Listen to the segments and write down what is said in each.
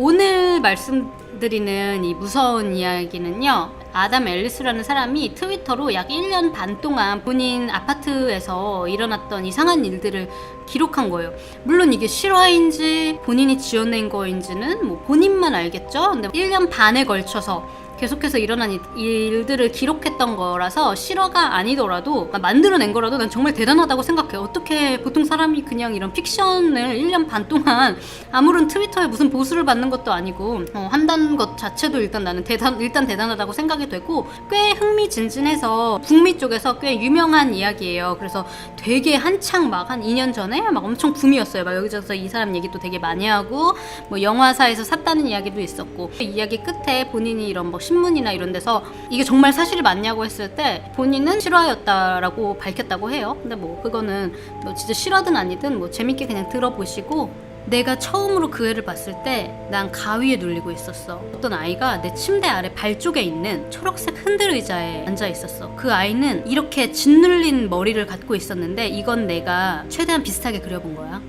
오늘 말씀드리는 이 무서운 이야기는요, 아담 앨리스라는 사람이 트위터로 약 1년 반 동안 본인 아파트에서 일어났던 이상한 일들을 기록한 거예요. 물론 이게 실화인지 본인이 지어낸 거인지는 뭐 본인만 알겠죠. 근데 1년 반에 걸쳐서 계속해서 일어난 일들을 기록했던 거라서 실화가 아니더라도, 만들어낸 거라도 난 정말 대단하다고 생각해. 어떻게 보통 사람이 그냥 이런 픽션을 1년 반 동안 아무런 트위터에 무슨 보수를 받는 것도 아니고 한다는 것 자체도 일단 나는 일단 대단하다고 생각이 되고, 꽤 흥미진진해서 북미 쪽에서 꽤 유명한 이야기예요. 그래서 되게 한창 막 한 2년 전에 막 엄청 붐이었어요. 막 여기저기서 이 사람 얘기도 되게 많이 하고, 뭐 영화사에서 샀다는 이야기도 있었고, 이 이야기 끝에 본인이 이런 뭐 신문이나 이런 데서 이게 정말 사실이 맞냐고 했을 때 본인은 실화였다라고 밝혔다고 해요. 근데 뭐 그거는 뭐 진짜 실화든 아니든 뭐 재밌게 그냥 들어보시고, 내가 처음으로 그 애를 봤을 때 난 가위에 눌리고 있었어. 어떤 아이가 내 침대 아래 발 쪽에 있는 초록색 흔들 의자에 앉아 있었어. 그 아이는 이렇게 짓눌린 머리를 갖고 있었는데, 이건 내가 최대한 비슷하게 그려본 거야.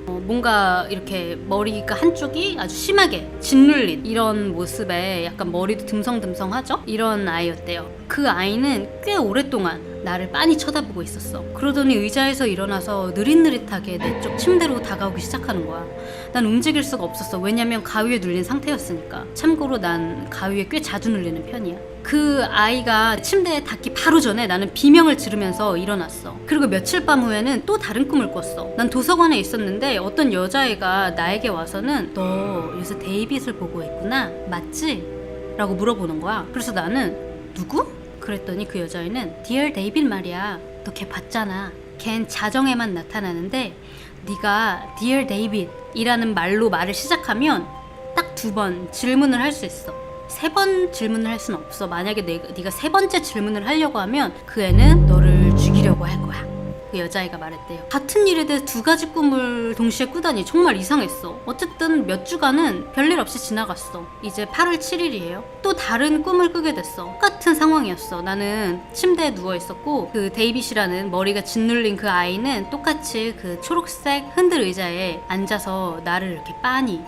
뭔가 이렇게 머리가 한쪽이 아주 심하게 짓눌린 이런 모습에 약간 머리도 듬성듬성하죠? 이런 아이였대요. 그 아이는 꽤 오랫동안 나를 빤히 쳐다보고 있었어. 그러더니 의자에서 일어나서 느릿느릿하게 내 쪽 침대로 다가오기 시작하는 거야. 난 움직일 수가 없었어. 왜냐면 가위에 눌린 상태였으니까. 참고로 난 가위에 꽤 자주 눌리는 편이야. 그 아이가 침대에 닿기 바로 전에 나는 비명을 지르면서 일어났어. 그리고 며칠 밤 후에는 또 다른 꿈을 꿨어. 난 도서관에 있었는데 어떤 여자애가 나에게 와서는 너 요새 데이빗을 보고 있구나, 맞지? 라고 물어보는 거야. 그래서 나는 누구? 그랬더니 그 여자애는 Dear David 말이야, 너 걔 봤잖아. 걘 자정에만 나타나는데 네가 Dear David 이라는 말로 말을 시작하면 딱 2번 질문을 할 수 있어. 3번 질문을 할 수는 없어. 만약에 네가 3번째 질문을 하려고 하면 그 애는 너를 죽이려고 할 거야. 그 여자애가 말했대요. 같은 일에 대해 2가지 꿈을 동시에 꾸다니 정말 이상했어. 어쨌든 몇 주간은 별일 없이 지나갔어. 이제 8월 7일이에요. 또 다른 꿈을 꾸게 됐어. 똑같은 상황이었어. 나는 침대에 누워있었고, 그 데이빗이라는 머리가 짓눌린 그 아이는 똑같이 그 초록색 흔들 의자에 앉아서 나를 이렇게 빤히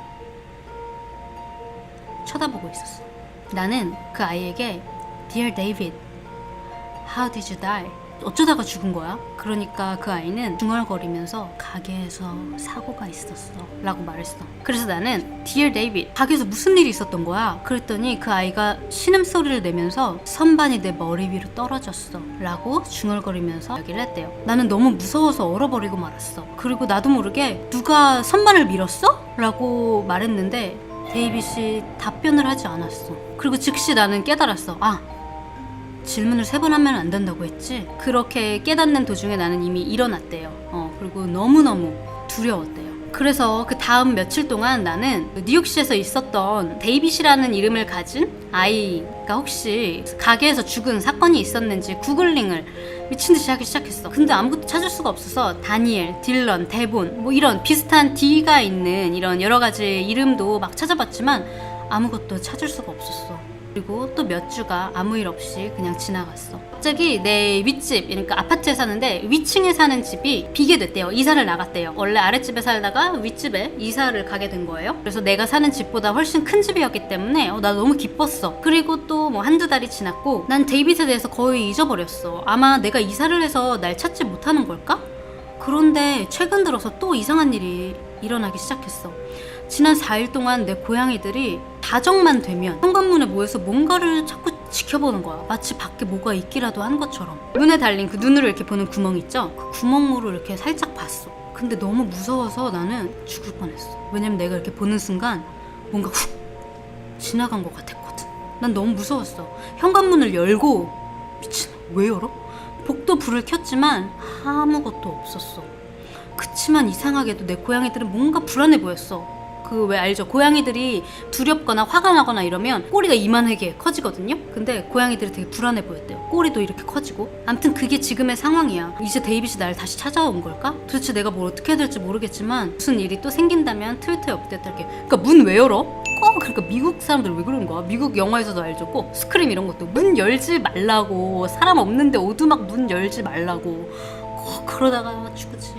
쳐다보고 있었어. 나는 그 아이에게 Dear David, how did you die? 어쩌다가 죽은 거야? 그러니까 그 아이는 중얼거리면서 가게에서 사고가 있었어 라고 말했어. 그래서 나는 Dear David, 가게에서 무슨 일이 있었던 거야? 그랬더니 그 아이가 신음소리를 내면서 선반이 내 머리 위로 떨어졌어 라고 중얼거리면서 이야기를 했대요. 나는 너무 무서워서 얼어버리고 말았어. 그리고 나도 모르게 누가 선반을 밀었어? 라고 말했는데 데이빗이 답변을 하지 않았어. 그리고 즉시 나는 깨달았어. 질문을 3번 하면 안 된다고 했지? 그렇게 깨닫는 도중에 나는 이미 일어났대요. 그리고 너무너무 두려웠대요. 그래서 그 다음 며칠 동안 나는 뉴욕시에서 있었던 데이빗이라는 이름을 가진 아이가 혹시 가게에서 죽은 사건이 있었는지 구글링을 미친듯이 하기 시작했어. 근데 아무것도 찾을 수가 없어서 다니엘, 딜런, 데본 뭐 이런 비슷한 D가 있는 이런 여러 가지 이름도 막 찾아봤지만 아무것도 찾을 수가 없었어. 그리고 또 몇 주가 아무 일 없이 그냥 지나갔어. 갑자기 내 윗집, 그러니까 아파트에 사는데 위층에 사는 집이 비게 됐대요. 이사를 나갔대요. 원래 아랫집에 살다가 윗집에 이사를 가게 된 거예요. 그래서 내가 사는 집보다 훨씬 큰 집이었기 때문에 나 너무 기뻤어. 그리고 또 뭐 1-2달이 지났고 난 데이빗에 대해서 거의 잊어버렸어. 아마 내가 이사를 해서 날 찾지 못하는 걸까? 그런데 최근 들어서 또 이상한 일이 일어나기 시작했어. 지난 4일 동안 내 고양이들이 자정만 되면 현관문에 모여서 뭔가를 자꾸 지켜보는 거야. 마치 밖에 뭐가 있기라도 한 것처럼. 문에 달린 그 눈으로 이렇게 보는 구멍 있죠? 그 구멍으로 이렇게 살짝 봤어. 근데 너무 무서워서 나는 죽을 뻔했어. 왜냐면 내가 이렇게 보는 순간 뭔가 훅 지나간 것 같았거든. 난 너무 무서웠어. 현관문을 열고, 미친, 왜 열어? 복도 불을 켰지만 아무것도 없었어. 그치만 이상하게도 내 고양이들은 뭔가 불안해 보였어. 그 왜 알죠? 고양이들이 두렵거나 화가 나거나 이러면 꼬리가 이만하게 커지거든요? 근데 고양이들이 되게 불안해 보였대요. 꼬리도 이렇게 커지고. 암튼 그게 지금의 상황이야. 이제 데이빗이 나를 다시 찾아온 걸까? 도대체 내가 뭘 어떻게 해야 될지 모르겠지만 무슨 일이 또 생긴다면 트위터에 업데이트할게. 그러니까 문 왜 열어? 그러니까 미국 사람들 왜 그런 거야? 미국 영화에서도 알죠? 꼭 스크림 이런 것도 문 열지 말라고, 사람 없는데 오두막 문 열지 말라고. 그러다가 죽지.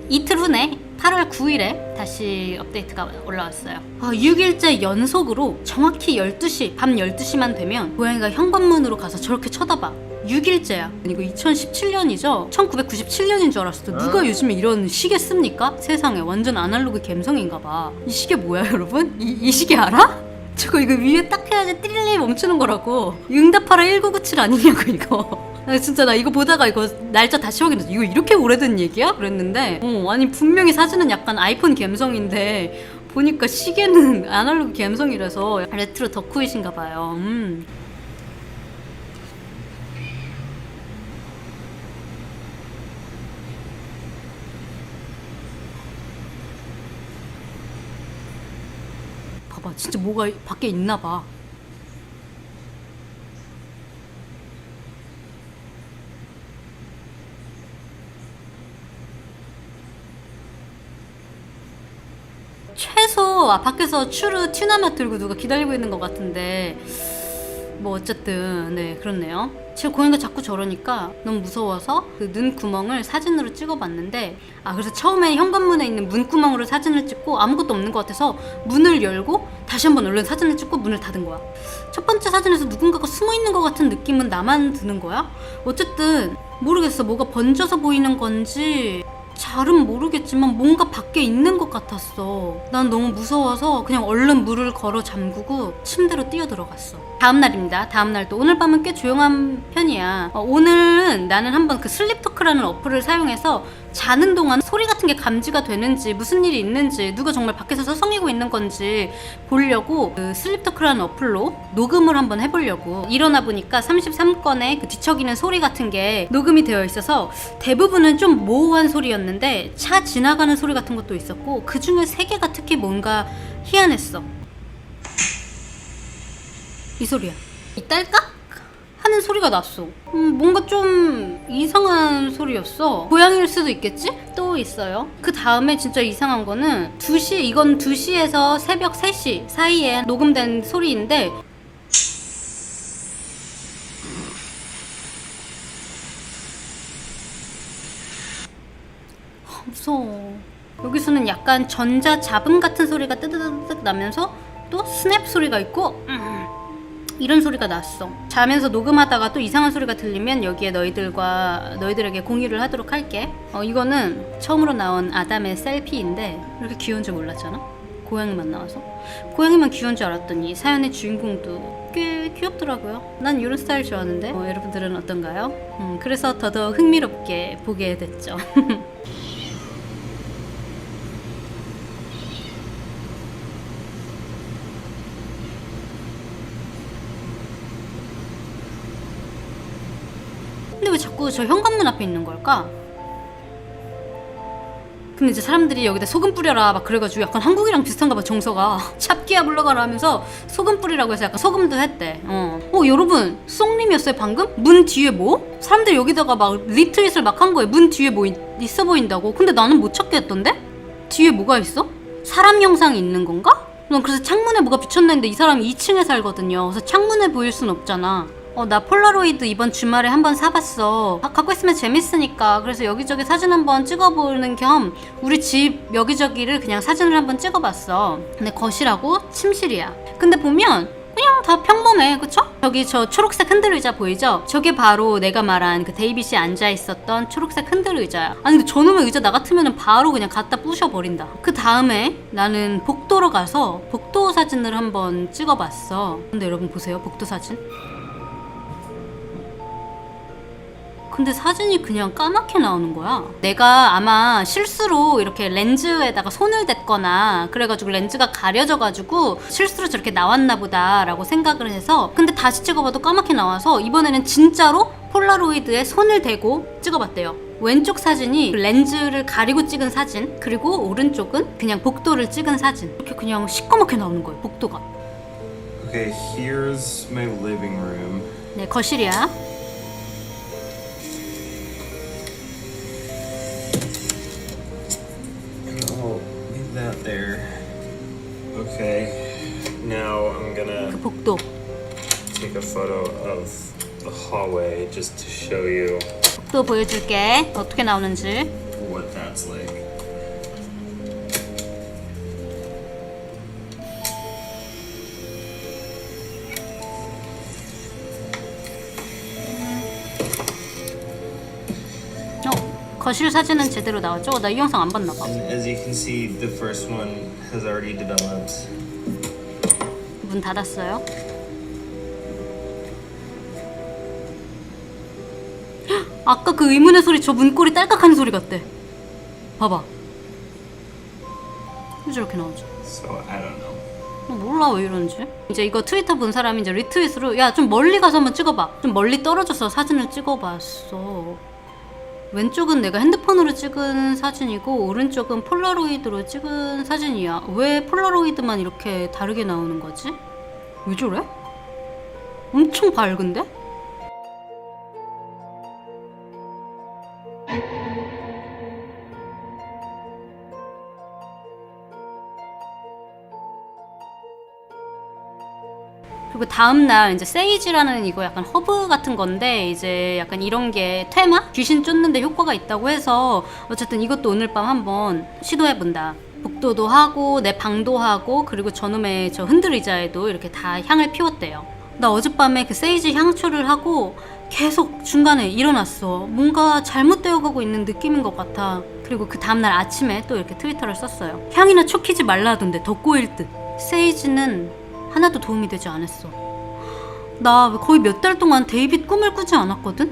이틀 후네 8월 9일에 다시 업데이트가 올라왔어요. 6일째 연속으로 정확히 12시, 밤 12시만 되면 고양이가 현관문으로 가서 저렇게 쳐다봐. 6일째야. 이거 2017년이죠? 1997년인 줄 알았어. 누가 요즘에 이런 시계 씁니까? 세상에 완전 아날로그 감성인가 봐. 이 시계 뭐야 여러분? 이 시계 알아? 저거 이거 위에 딱 해야지 띠릴리 멈추는 거라고. 응답하라 1997 아니냐고 이거. 진짜 나 이거 보다가 이거 날짜 다시 확인했어. 이거 이렇게 오래된 얘기야? 그랬는데 아니 분명히 사진은 약간 아이폰 감성인데 보니까 시계는 아날로그 감성이라서 레트로 덕후이신가 봐요. 봐봐 진짜 뭐가 밖에 있나 봐. 최소 밖에서 추르 튀나마 들고 누가 기다리고 있는 것 같은데 뭐 어쨌든 네 그렇네요. 제 고양이가 자꾸 저러니까 너무 무서워서 그 눈 구멍을 사진으로 찍어봤는데 그래서 처음에 현관문에 있는 문 구멍으로 사진을 찍고 아무것도 없는 것 같아서 문을 열고 다시 한번 얼른 사진을 찍고 문을 닫은 거야. 첫 번째 사진에서 누군가가 숨어있는 것 같은 느낌은 나만 드는 거야. 어쨌든 모르겠어. 뭐가 번져서 보이는 건지 잘은 모르겠지만 뭔가 밖에 있는 것 같았어. 난 너무 무서워서 그냥 얼른 문을 걸어 잠그고 침대로 뛰어 들어갔어. 다음날입니다. 다음날도 오늘 밤은 꽤 조용한 편이야. 오늘은 나는 한번 그 슬립토크라는 어플을 사용해서 자는 동안 소리 같은 게 감지가 되는지 무슨 일이 있는지 누가 정말 밖에서 서성이고 있는 건지 보려고 그 슬립토크라는 어플로 녹음을 한번 해보려고. 일어나 보니까 33건의 그 뒤척이는 소리 같은 게 녹음이 되어 있어서 대부분은 좀 모호한 소리였는데 차 지나가는 소리 같은 것도 있었고 그 중에 3개가 특히 뭔가 희한했어. 이 소리야. 이 딸깍? 하는 소리가 났어. 뭔가 좀 이상한 소리였어. 고양이일 수도 있겠지? 또 있어요. 그 다음에 진짜 이상한 거는 2시, 이건 2시에서 새벽 3시 사이에 녹음된 소리인데 무서워. 여기서는 약간 전자 잡음 같은 소리가 뜨드득 나면서 또 스냅 소리가 있고 이런 소리가 났어. 자면서 녹음하다가 또 이상한 소리가 들리면 여기에 너희들에게 공유를 하도록 할게. 이거는 처음으로 나온 아담의 셀피인데 이렇게 귀여운 줄 몰랐잖아. 고양이만 나와서. 고양이만 귀여운 줄 알았더니 사연의 주인공도 꽤 귀엽더라고요. 난 이런 스타일 좋아하는데 여러분들은 어떤가요? 그래서 더더욱 흥미롭게 보게 됐죠. 근데 왜 자꾸 저 현관문 앞에 있는 걸까? 근데 이제 사람들이 여기다 소금 뿌려라 막 그래가지고 약간 한국이랑 비슷한가 봐 정서가. 찹기야 물러가라 하면서 소금 뿌리라고 해서 약간 소금도 했대. 여러분 쏭님이었어요 방금? 문 뒤에 뭐? 사람들이 여기다가 막 리트윗을 막 한 거예요. 문 뒤에 뭐 있어 보인다고. 근데 나는 못 찾겠던데? 뒤에 뭐가 있어? 사람 영상이 있는 건가? 난 그래서 창문에 뭐가 비쳤는데 이 사람이 2층에 살거든요. 그래서 창문에 보일 순 없잖아. 나 폴라로이드 이번 주말에 한번 사봤어. 갖고 있으면 재밌으니까. 그래서 여기저기 사진 한번 찍어보는 겸 우리 집 여기저기를 그냥 사진을 한번 찍어봤어. 근데 거실하고 침실이야. 근데 보면 그냥 다 평범해. 그쵸? 저기 저 초록색 흔들 의자 보이죠? 저게 바로 내가 말한 그 데이빗이 앉아있었던 초록색 흔들 의자야. 아니 근데 저놈의 의자 나 같으면 바로 그냥 갖다 부셔버린다. 그 다음에 나는 복도로 가서 복도 사진을 한번 찍어봤어. 근데 여러분 보세요. 복도 사진. 근데 사진이 그냥 까맣게 나오는 거야. 내가 아마 실수로 이렇게 렌즈에다가 손을 댔거나 그래가지고 렌즈가 가려져가지고 실수로 저렇게 나왔나 보다 라고 생각을 해서 근데 다시 찍어봐도 까맣게 나와서 이번에는 진짜로 폴라로이드에 손을 대고 찍어봤대요. 왼쪽 사진이 렌즈를 가리고 찍은 사진, 그리고 오른쪽은 그냥 복도를 찍은 사진. 이렇게 그냥 시꺼멓게 나오는 거예요, 복도가. Okay, here's my living room. 네, 거실이야. That there. Okay, now I'm gonna 그 복도. take a photo of the hallway just to show you 복도 보여줄게. 어떻게 나오는지. what that's like. 거실 사진은 제대로 나왔죠? 나 이 영상 안 봤나 봐. And as you can see, the first one has already developed. 문 닫았어요. 헉, 아까 그 의문의 소리 저 문고리 딸깍하는 소리 같대. 봐봐. 왜 저렇게 나오지? So I don't know. 몰라 왜 이런지. 이제 이거 트위터 본 사람이 이제 리트윗으로 야 좀 멀리 가서 한번 찍어봐. 좀 멀리 떨어져서 사진을 찍어봤어. 왼쪽은 내가 핸드폰으로 찍은 사진이고 오른쪽은 폴라로이드로 찍은 사진이야. 왜 폴라로이드만 이렇게 다르게 나오는 거지? 왜 저래? 엄청 밝은데? 그리고 다음날 이제 세이지라는 이거 약간 허브 같은 건데 이제 약간 이런 게 테마? 귀신 쫓는데 효과가 있다고 해서 어쨌든 이것도 오늘 밤 한번 시도해본다. 복도도 하고 내 방도 하고 그리고 저놈의 저 흔들 의자에도 이렇게 다 향을 피웠대요. 나 어젯밤에 그 세이지 향초를 하고 계속 중간에 일어났어. 뭔가 잘못되어 가고 있는 느낌인 것 같아. 그리고 그 다음날 아침에 또 이렇게 트위터를 썼어요. 향이나 촉히지 말라 하던데 더 꼬일 듯. 세이지는 하나도 도움이 되지 않았어. 나 거의 몇 달 동안 데이빗 꿈을 꾸지 않았거든?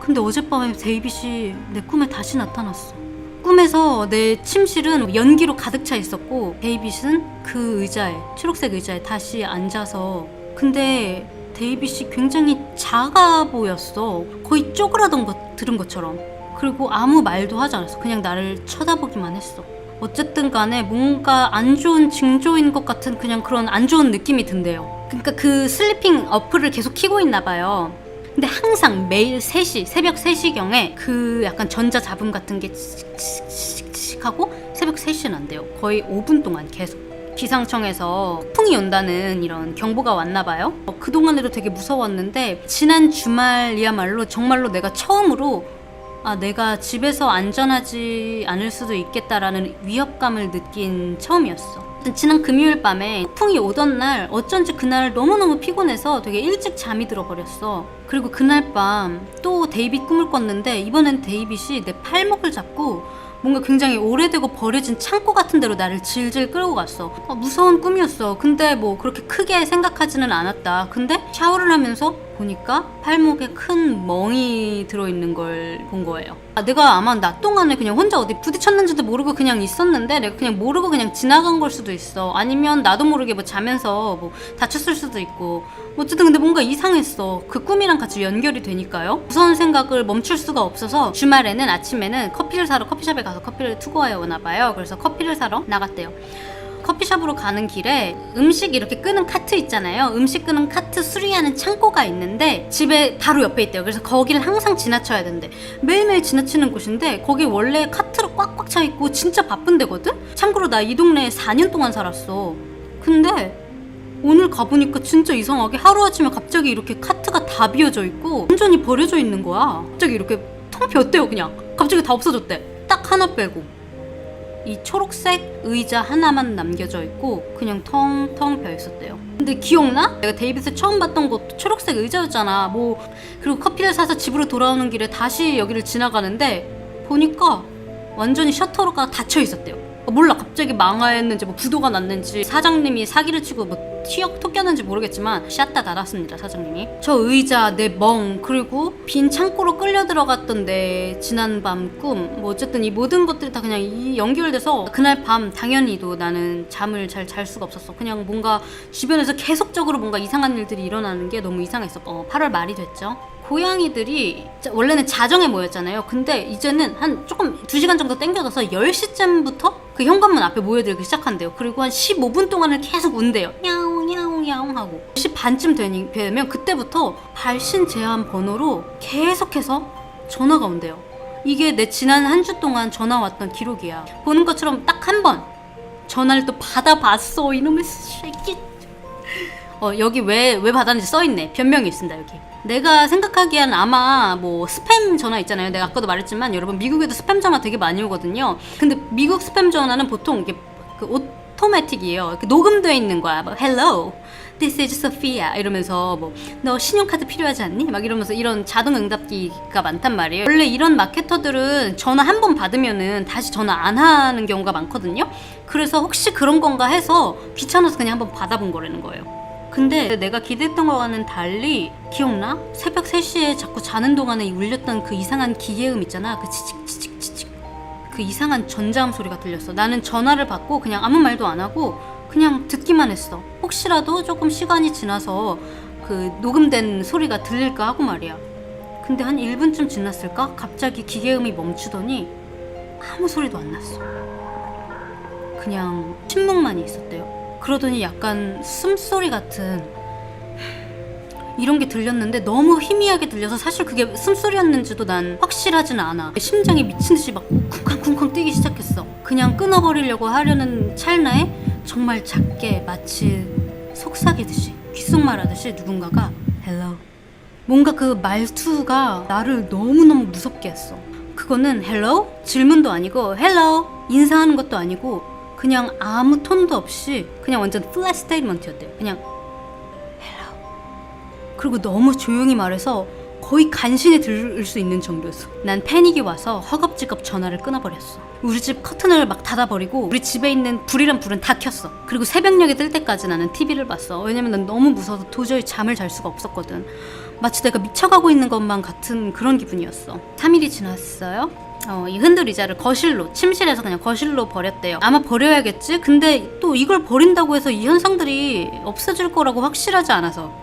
근데 어젯밤에 데이빗이 내 꿈에 다시 나타났어. 꿈에서 내 침실은 연기로 가득 차 있었고 데이빗은 그 의자에, 초록색 의자에 다시 앉아서 근데 데이빗이 굉장히 작아 보였어. 거의 쪼그라든 것 들은 것처럼. 그리고 아무 말도 하지 않았어. 그냥 나를 쳐다보기만 했어. 어쨌든 간에 뭔가 안 좋은 징조인 것 같은 그냥 그런 안 좋은 느낌이 든대요. 그러니까 그 슬리핑 어플을 계속 키고 있나 봐요. 근데 항상 매일 3시, 새벽 3시경에 그 약간 전자잡음 같은 게 칙칙칙칙 하고 새벽 3시에 난대요. 거의 5분 동안 계속. 기상청에서 폭풍이 온다는 이런 경보가 왔나 봐요. 그동안에도 되게 무서웠는데 지난 주말이야말로 정말로 내가 처음으로 내가 집에서 안전하지 않을 수도 있겠다라는 위협감을 느낀 처음이었어. 지난 금요일 밤에 폭풍이 오던 날 어쩐지 그날 너무너무 피곤해서 되게 일찍 잠이 들어버렸어. 그리고 그날 밤 또 데이빗 꿈을 꿨는데 이번엔 데이빗이 내 팔목을 잡고 뭔가 굉장히 오래되고 버려진 창고 같은 데로 나를 질질 끌고 갔어. 무서운 꿈이었어. 근데 뭐 그렇게 크게 생각하지는 않았다. 근데 샤워를 하면서 보니까 팔목에 큰 멍이 들어있는 걸 본 거예요. 내가 아마 낮 동안에 그냥 혼자 어디 부딪혔는지도 모르고 그냥 있었는데 내가 그냥 모르고 그냥 지나간 걸 수도 있어. 아니면 나도 모르게 뭐 자면서 뭐 다쳤을 수도 있고. 어쨌든 근데 뭔가 이상했어. 그 꿈이랑 같이 연결이 되니까요. 무서운 생각을 멈출 수가 없어서 주말에는 아침에는 커피를 사러 커피숍에 가서 커피를 투고해 오나 봐요. 그래서 커피를 사러 나갔대요. 커피숍으로 가는 길에 음식 이렇게 끄는 카트 있잖아요. 음식 끄는 카트 수리하는 창고가 있는데 집에 바로 옆에 있대요. 그래서 거기를 항상 지나쳐야 된대. 매일매일 지나치는 곳인데 거기 원래 카트로 꽉꽉 차 있고 진짜 바쁜 데거든? 참고로 나 이 동네에 4년 동안 살았어. 근데 오늘 가보니까 진짜 이상하게 하루아침에 갑자기 이렇게 카트가 다 비어져 있고 완전히 버려져 있는 거야. 갑자기 이렇게 텅 비었대요. 그냥 갑자기 다 없어졌대. 딱 하나 빼고 이 초록색 의자 하나만 남겨져 있고 그냥 텅텅 비어 있었대요. 근데 기억나? 내가 데이빗을 처음 봤던 곳도 초록색 의자였잖아. 뭐 그리고 커피를 사서 집으로 돌아오는 길에 다시 여기를 지나가는데 보니까 완전히 셔터가 닫혀 있었대요. 몰라, 갑자기 망하였는지 뭐 부도가 났는지 사장님이 사기를 치고 뭐 튀겼는지 모르겠지만 샷다 닫았습니다. 사장님이. 저 의자, 내 멍, 그리고 빈 창고로 끌려 들어갔던 내 지난밤 꿈, 뭐 어쨌든 이 모든 것들이 다 그냥 이 연결돼서 그날 밤 당연히도 나는 잠을 잘 잘 수가 없었어. 그냥 뭔가 주변에서 계속적으로 뭔가 이상한 일들이 일어나는 게 너무 이상했어. 8월 말이 됐죠. 고양이들이 원래는 자정에 모였잖아요. 근데 이제는 한 조금 2시간 정도 땡겨져서 10시쯤부터 그 현관문 앞에 모여들기 시작한대요. 그리고 한 15분 동안을 계속 운대요. 야옹 야옹 야옹 하고 10시 반쯤 되면 그때부터 발신 제한 번호로 계속해서 전화가 온대요. 이게 내 지난 한 주 동안 전화 왔던 기록이야. 보는 것처럼 딱 한 번 전화를 또 받아봤어. 이놈의 새끼. 여기 왜 받았는지 써있네. 변명이 있습니다. 여기. 내가 생각하기엔 아마 뭐 스팸 전화 있잖아요. 내가 아까도 말했지만 여러분 미국에도 스팸 전화 되게 많이 오거든요. 근데 미국 스팸 전화는 보통 이게 그 오토매틱이에요. 녹음되어 있는 거야. 막 hello, This is Sophia 이러면서 뭐 너 신용카드 필요하지 않니? 막 이러면서 이런 자동 응답기가 많단 말이에요. 원래 이런 마케터들은 전화 한 번 받으면은 다시 전화 안 하는 경우가 많거든요. 그래서 혹시 그런 건가 해서 귀찮아서 그냥 한번 받아본 거라는 거예요. 근데 내가 기대했던 거와는 달리 기억나? 새벽 3시에 자꾸 자는 동안에 울렸던 그 이상한 기계음 있잖아. 그 치칙치칙치칙 그 이상한 전자음 소리가 들렸어. 나는 전화를 받고 그냥 아무 말도 안 하고 그냥 듣기만 했어. 혹시라도 조금 시간이 지나서 그 녹음된 소리가 들릴까 하고 말이야. 근데 한 1분쯤 지났을까? 갑자기 기계음이 멈추더니 아무 소리도 안 났어. 그냥 침묵만이 있었대요. 그러더니 약간 숨소리 같은 이런 게 들렸는데 너무 희미하게 들려서 사실 그게 숨소리였는지도 난 확실하진 않아. 심장이 미친듯이 막 쿵쾅쿵쾅 뛰기 시작했어. 그냥 끊어버리려고 하려는 찰나에 정말 작게 마치 속삭이듯이 귓속말하듯이 누군가가 Hello. 뭔가 그 말투가 나를 너무너무 무섭게 했어. 그거는 Hello? 질문도 아니고 Hello? 인사하는 것도 아니고 그냥 아무 톤도 없이 그냥 완전 플랫 스테이트먼트였대요. 그냥 그리고 너무 조용히 말해서 거의 간신히 들을 수 있는 정도였어. 난 패닉이 와서 허겁지겁 전화를 끊어버렸어. 우리 집 커튼을 막 닫아버리고 우리 집에 있는 불이란 불은 다 켰어. 그리고 새벽녘이 뜰 때까지 나는 TV를 봤어. 왜냐면 난 너무 무서워서 도저히 잠을 잘 수가 없었거든. 마치 내가 미쳐가고 있는 것만 같은 그런 기분이었어. 3일이 지났어요. 이 흔들 의자를 거실로, 침실에서 그냥 거실로 버렸대요. 아마 버려야겠지? 근데 또 이걸 버린다고 해서 이 현상들이 없어질 거라고 확실하지 않아서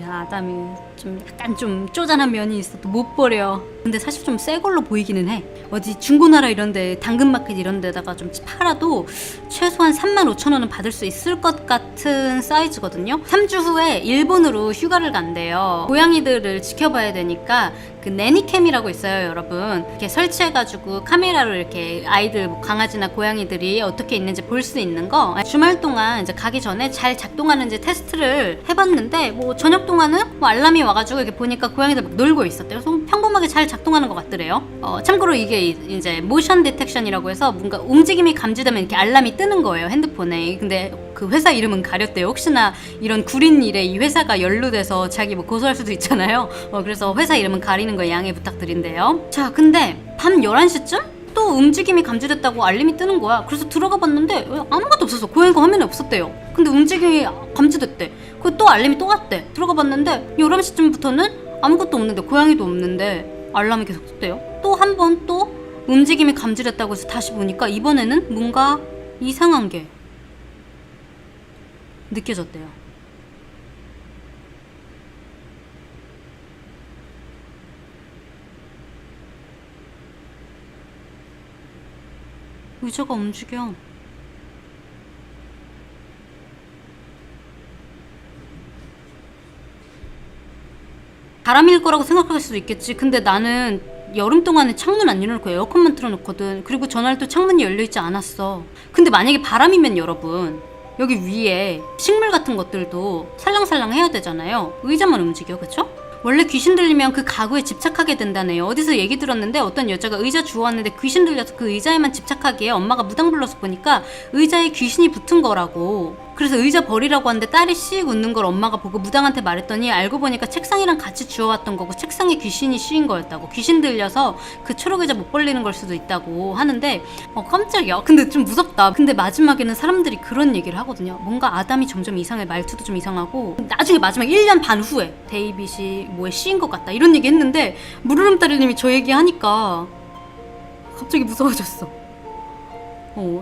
아담이 좀 약간 좀 쪼잔한 면이 있어도 못 버려. 근데 사실 좀 새 걸로 보이기는 해. 어디 중고나라 이런데 당근마켓 이런 데다가 좀 팔아도 최소한 35,000원은 받을 수 있을 것 같은 사이즈거든요. 3주 후에 일본으로 휴가를 간대요. 고양이들을 지켜봐야 되니까 그 내니캠이라고 있어요, 여러분. 이렇게 설치해가지고 카메라로 이렇게 아이들, 뭐 강아지나 고양이들이 어떻게 있는지 볼 수 있는 거 주말 동안 이제 가기 전에 잘 작동하는지 테스트를 해봤는데 뭐 저녁 동안은 뭐 알람이 와가지고 이렇게 보니까 고양이들 막 놀고 있었대요. 그래서 평범하게 잘 작동하는 것 같더래요. 참고로 이게 이제 모션 디텍션이라고 해서 뭔가 움직임이 감지되면 이렇게 알람이 뜨는 거예요, 핸드폰에. 근데 그 회사 이름은 가렸대요. 혹시나 이런 구린 일에 이 회사가 연루돼서 자기 뭐 고소할 수도 있잖아요. 그래서 회사 이름은 가리는 거 양해 부탁드린대요. 자, 근데 밤 11시쯤 또 움직임이 감지됐다고 알림이 뜨는 거야. 그래서 들어가 봤는데 아무것도 없었어. 고양이가 화면에 없었대요. 근데 움직임이 감지됐대. 그 또 알림이 또 왔대. 들어가 봤는데 11시쯤부터는 아무것도 없는데, 고양이도 없는데 알람이 계속 떴대요. 또 한 번 또 움직임이 감지됐다고 해서 다시 보니까 이번에는 뭔가 이상한 게 느껴졌대요. 의자가 움직여. 바람일 거라고 생각할 수도 있겠지. 근데 나는 여름 동안에 창문 안 열어놓고 에어컨만 틀어놓거든. 그리고 전날 또 창문이 열려있지 않았어. 근데 만약에 바람이면 여러분, 여기 위에 식물 같은 것들도 살랑살랑 해야 되잖아요. 의자만 움직여, 그쵸? 원래 귀신 들리면 그 가구에 집착하게 된다네요. 어디서 얘기 들었는데 어떤 여자가 의자 주워왔는데 귀신 들려서 그 의자에만 집착하기에 엄마가 무당 불러서 보니까 의자에 귀신이 붙은 거라고. 그래서 의자 버리라고 하는데 딸이 씩 웃는 걸 엄마가 보고 무당한테 말했더니 알고 보니까 책상이랑 같이 주워왔던 거고 책상에 귀신이 씌인 거였다고. 귀신 들려서 그 초록 의자 못 벌리는 걸 수도 있다고 하는데 깜짝이야. 근데 좀 무섭다. 근데 마지막에는 사람들이 그런 얘기를 하거든요. 뭔가 아담이 점점 이상해. 말투도 좀 이상하고 나중에 마지막 1년 반 후에 데이빗이 뭐에 씌인 것 같다 이런 얘기 했는데 무르름따리님이 저 얘기 하니까 갑자기 무서워졌어.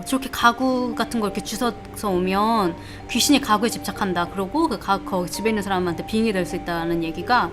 저렇게 가구 같은 거 이렇게 주워서 오면 귀신이 가구에 집착한다. 그러고 그 거기 집에 있는 사람한테 빙의 될 수 있다는 얘기가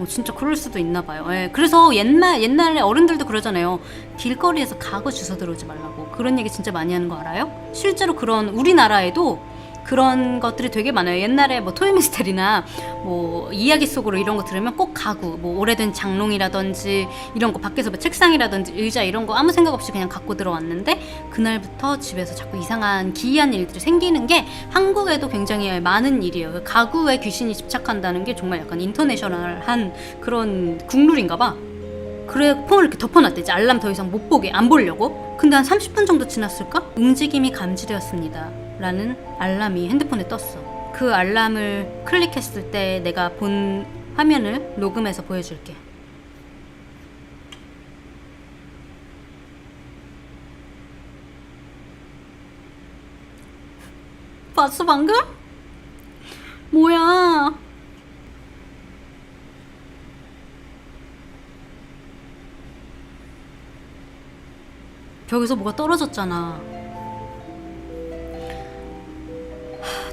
진짜 그럴 수도 있나 봐요. 예. 그래서 옛날에 어른들도 그러잖아요. 길거리에서 가구 주워 들어오지 말라고. 그런 얘기 진짜 많이 하는 거 알아요? 실제로 그런 우리나라에도 그런 것들이 되게 많아요. 옛날에 뭐 토요미스테리나 뭐 이야기 속으로 이런 거 들으면 꼭 가구, 뭐 오래된 장롱이라든지 이런 거 밖에서 뭐 책상이라든지 의자 이런 거 아무 생각 없이 그냥 갖고 들어왔는데 그날부터 집에서 자꾸 이상한 기이한 일들이 생기는 게 한국에도 굉장히 많은 일이에요. 가구에 귀신이 집착한다는 게 정말 약간 인터내셔널한 그런 국룰인가 봐. 그래 폰을 이렇게 덮어놨대. 이제 알람 더 이상 못 보게, 안 보려고. 근데 한 30분 정도 지났을까? 움직임이 감지되었습니다. 라는 알람이 핸드폰에 떴어. 그 알람을 클릭했을 때 내가 본 화면을 녹음해서 보여줄게. 봤어 방금? 뭐야? 벽에서 뭐가 떨어졌잖아.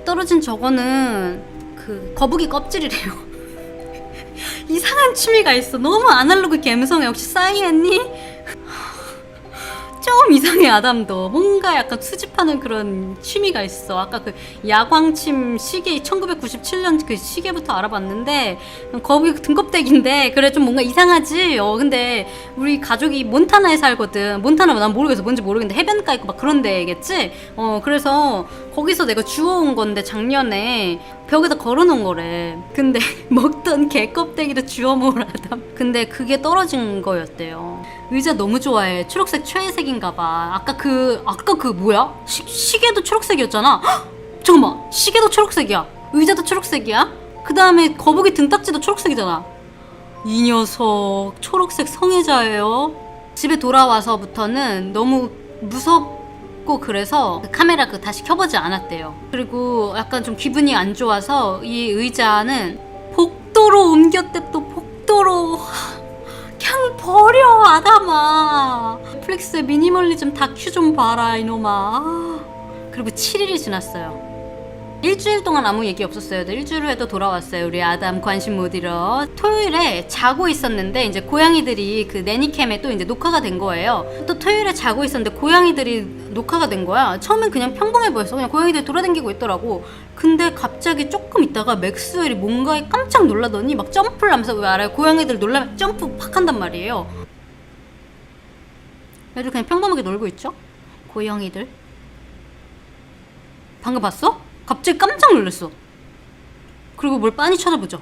떨어진 저거는 그 거북이 껍질이래요. 이상한 취미가 있어. 너무 아날로그 감성에 역시 싸이했니? 좀 이상해. 아담도 뭔가 약간 수집하는 그런 취미가 있어. 아까 그 야광침 시계 1997년 그 시계부터 알아봤는데 거북이 등껍데기인데 그래 좀 뭔가 이상하지. 근데 우리 가족이 몬타나에 살거든. 몬타나 난 모르겠어. 뭔지 모르겠는데 해변가 있고 막 그런 데겠지. 그래서 거기서 내가 주워온 건데 작년에 벽에다 걸어놓은 거래. 근데 먹던 개 껍데기를 주워 먹으라다. 근데 그게 떨어진 거였대요. 의자 너무 좋아해. 초록색 최애색인가 봐. 아까 그 뭐야? 시계도 초록색이었잖아. 헉! 잠깐만. 시계도 초록색이야. 의자도 초록색이야. 그 다음에 거북이 등딱지도 초록색이잖아. 이 녀석 초록색 성애자예요. 집에 돌아와서부터는 너무 무섭고 그래서 카메라 다시 켜보지 않았대요. 그리고 약간 좀 기분이 안 좋아서 이 의자는 복도로 옮겼대. 또 복도로. 그냥 버려 아담아. 넷플릭스의 미니멀리즘 다큐 좀 봐라 이놈아. 그리고 7일이 지났어요. 일주일 동안 아무 얘기 없었어요. 일주일 후에도 돌아왔어요. 우리 아담 관심 못 잃어. 토요일에 자고 있었는데 이제 고양이들이 그 내니캠에 또 이제 녹화가 된 거예요. 또 토요일에 자고 있었는데 고양이들이 녹화가 된 거야. 처음엔 그냥 평범해 보였어. 그냥 고양이들이 돌아다니고 있더라고. 근데 갑자기 조금 있다가 맥스웰이 뭔가에 깜짝 놀라더니 막 점프를 하면서, 왜 알아요? 고양이들 놀라면 점프 팍 한단 말이에요. 애들 그냥 평범하게 놀고 있죠? 고양이들. 방금 봤어? 갑자기 깜짝 놀랐어. 그리고 뭘 빤히 쳐다보죠.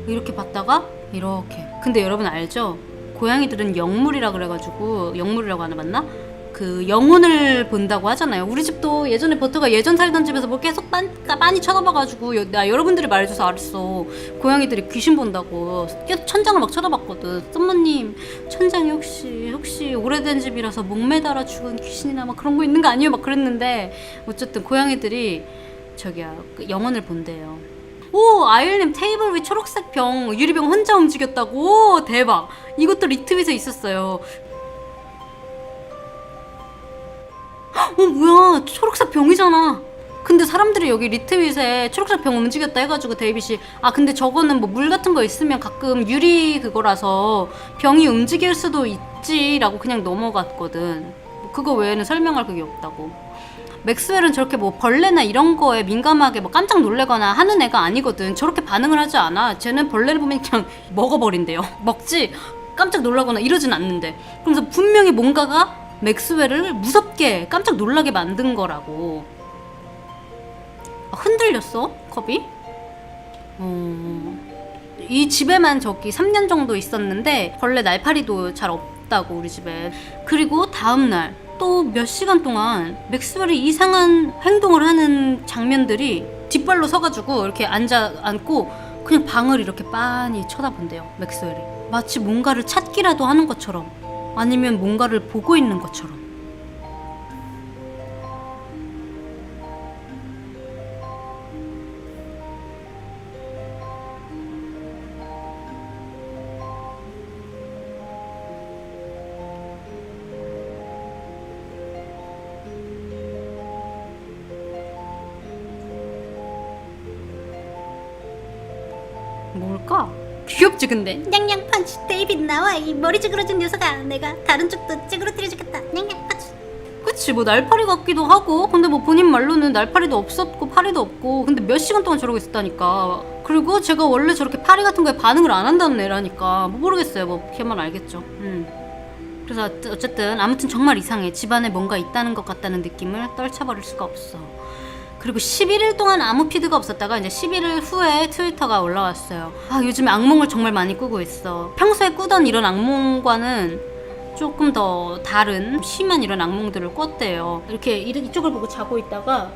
이렇게 봤다가 이렇게. 근데 여러분 알죠? 고양이들은 영물이라 그래가지고, 영물이라고 하나 맞나? 그 영혼을 본다고 하잖아요. 우리 집도 예전에 버터가 예전 살던 집에서 뭐 계속 빤히 쳐다봐가지고 나 여러분들이 말해줘서 알았어. 고양이들이 귀신 본다고 계속 천장을 막 쳐다봤거든. 썸머님 천장에 혹시 오래된 집이라서 목매달아 죽은 귀신이나 막 그런 거 있는 거 아니에요? 막 그랬는데 어쨌든 고양이들이 그 영혼을 본대요. 오, 아일님 테이블 위 초록색 병, 유리병 혼자 움직였다고. 오, 대박. 이것도 리트윗에 있었어요. 뭐야, 초록색 병이잖아. 근데 사람들이 여기 리트윗에 초록색 병 움직였다 해가지고 데이빗이 근데 저거는 뭐 물 같은 거 있으면 가끔 유리 그거라서 병이 움직일 수도 있지라고 그냥 넘어갔거든. 그거 외에는 설명할 그게 없다고. 맥스웰은 저렇게 뭐 벌레나 이런 거에 민감하게 뭐 깜짝 놀래거나 하는 애가 아니거든. 저렇게 반응을 하지 않아. 쟤는 벌레를 보면 그냥 먹어버린대요. 먹지 깜짝 놀라거나 이러진 않는데. 그래서 분명히 뭔가가 맥스웰을 무섭게 깜짝 놀라게 만든 거라고. 흔들렸어 컵이. 이 집에만 저기 3년 정도 있었는데 벌레 날파리도 잘 없다고 우리 집에. 그리고 다음날 또 몇 시간 동안 맥스웰이 이상한 행동을 하는 장면들이 뒷발로 서가지고 이렇게 앉고 그냥 방을 이렇게 빤히 쳐다본대요. 맥스웰이 마치 뭔가를 찾기라도 하는 것처럼, 아니면 뭔가를 보고 있는 것처럼. 뭘까? 귀엽지 근데? 냥냥 펀치 데이빗 나와 이 머리 찌그러진 녀석아. 내가 다른 쪽도 찌그러뜨려주겠다. 냥냥 펀치. 그치, 뭐 날파리 같기도 하고. 근데 뭐 본인 말로는 날파리도 없었고 파리도 없고, 근데 몇 시간 동안 저러고 있었다니까. 그리고 제가 원래 저렇게 파리 같은 거에 반응을 안 한다는 애라니까. 뭐 모르겠어요. 뭐 걔만 알겠죠. 그래서 어쨌든 아무튼 정말 이상해. 집안에 뭔가 있다는 것 같다는 느낌을 떨쳐버릴 수가 없어. 그리고 11일 동안 아무 피드가 없었다가 이제 11일 후에 트위터가 올라왔어요. 요즘에 악몽을 정말 많이 꾸고 있어. 평소에 꾸던 이런 악몽과는 조금 더 다른 심한 이런 악몽들을 꿨대요. 이렇게 이쪽을 보고 자고 있다가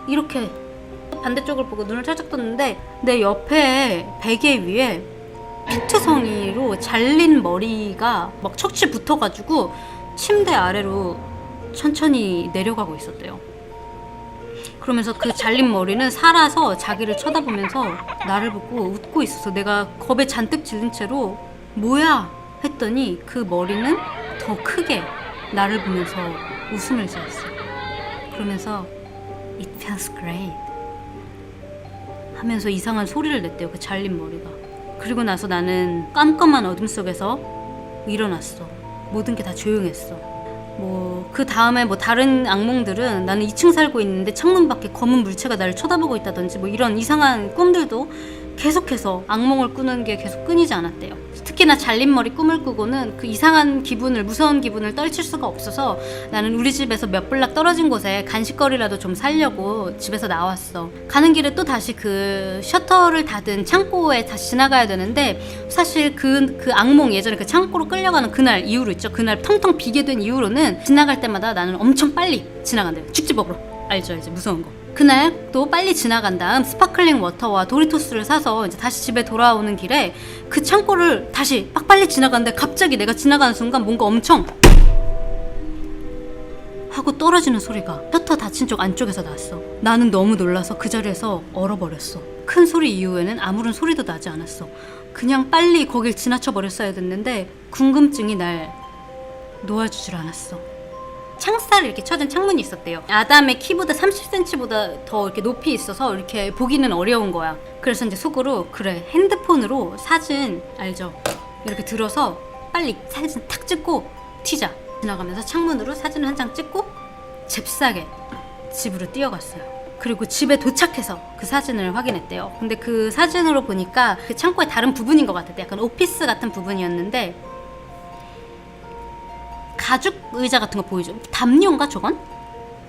이렇게 반대쪽을 보고 눈을 살짝 떴는데 내 옆에 베개 위에 피투성이로 잘린 머리가 막 척추에 붙어가지고 침대 아래로 천천히 내려가고 있었대요. 그러면서 그 잘린 머리는 살아서 자기를 쳐다보면서 나를 보고 웃고 있어서 내가 겁에 잔뜩 질린 채로 뭐야 했더니 그 머리는 더 크게 나를 보면서 웃음을 지었어. 그러면서 It feels great 하면서 이상한 소리를 냈대요. 그 잘린 머리가. 그리고 나서 나는 깜깜한 어둠 속에서 일어났어. 모든 게 다 조용했어. 그 다음에 다른 악몽들은 나는 2층 살고 있는데 창문 밖에 검은 물체가 나를 쳐다보고 있다든지 이런 이상한 꿈들도 계속해서 악몽을 꾸는 게 계속 끊이지 않았대요. 특히나 잘린 머리 꿈을 꾸고는 그 이상한 기분을, 무서운 기분을 떨칠 수가 없어서 나는 우리 집에서 몇 블락 떨어진 곳에 간식거리라도 좀 사려고 집에서 나왔어. 가는 길에 또 다시 그 셔터를 닫은 창고에 다시 지나가야 되는데 사실 그 악몽 예전에 그 창고로 끌려가는 그날 이후로 있죠. 그날 텅텅 비게 된 이후로는 지나갈 때마다 나는 엄청 빨리 지나간대요. 축지법으로. 알죠? 무서운 거. 그날 또 빨리 지나간 다음 스파클링 워터와 도리토스를 사서 이제 다시 집에 돌아오는 길에 그 창고를 다시 막 빨리 지나가는데 갑자기 내가 지나가는 순간 뭔가 엄청 하고 떨어지는 소리가 셔터 닫힌 쪽 안쪽에서 났어. 나는 너무 놀라서 그 자리에서 얼어버렸어. 큰 소리 이후에는 아무런 소리도 나지 않았어. 그냥 빨리 거길 지나쳐 버렸어야 됐는데 궁금증이 날 놓아주질 않았어. 창살을 이렇게 쳐진 창문이 있었대요. 아담의 키보다 30cm보다 더 이렇게 높이 있어서 이렇게 보기는 어려운 거야. 그래서 이제 속으로 그래 핸드폰으로 사진 알죠? 이렇게 들어서 빨리 사진 탁 찍고 튀자. 지나가면서 창문으로 사진을 한 장 찍고 잽싸게 집으로 뛰어갔어요. 그리고 집에 도착해서 그 사진을 확인했대요. 근데 그 사진으로 보니까 그 창고의 다른 부분인 것 같았대. 약간 오피스 같은 부분이었는데 가죽 의자 같은 거 보이죠? 담요인가 저건?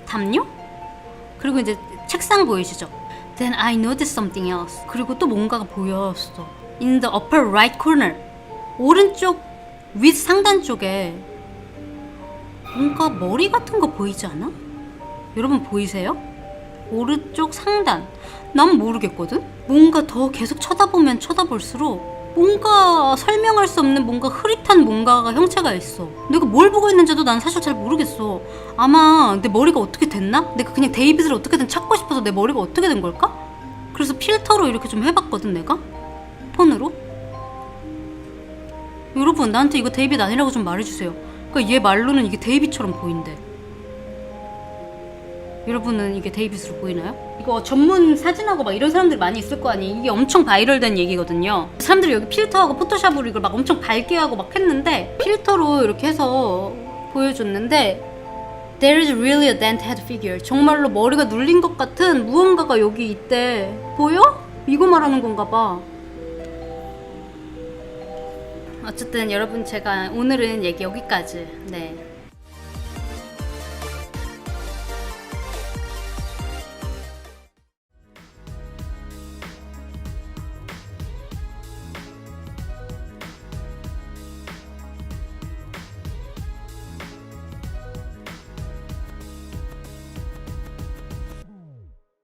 담요? 그리고 이제 책상 보이시죠? Then I noticed something else. 그리고 또 뭔가가 보였어. In the upper right corner. 오른쪽 윗 상단 쪽에 뭔가 머리 같은 거 보이지 않아? 여러분 보이세요? 오른쪽 상단. 난 모르겠거든? 뭔가 더 계속 쳐다보면 쳐다볼수록 뭔가 설명할 수 없는 뭔가 흐릿한 뭔가가 형체가 있어. 내가 뭘 보고 있는지도 난 사실 잘 모르겠어. 아마 내 머리가 어떻게 됐나? 내가 그냥 데이빗을 어떻게든 찾고 싶어서 내 머리가 어떻게 된 걸까? 그래서 필터로 이렇게 좀 해봤거든 내가? 폰으로? 여러분 나한테 이거 데이빗 아니라고 좀 말해주세요. 그러니까 얘 말로는 이게 데이빗처럼 보인대. 여러분은 이게 데이빗으로 보이나요? 이거 전문 사진하고 막 이런 사람들 많이 있을 거 아니에요. 이게 엄청 바이럴된 얘기거든요. 사람들이 여기 필터하고 포토샵으로 이걸 막 엄청 밝게 하고 막 했는데 필터로 이렇게 해서 보여줬는데 There is really a dent head figure. 정말로 머리가 눌린 것 같은 무언가가 여기 있대. 보여? 이거 말하는 건가 봐. 어쨌든 여러분 제가 오늘은 얘기 여기까지. 네.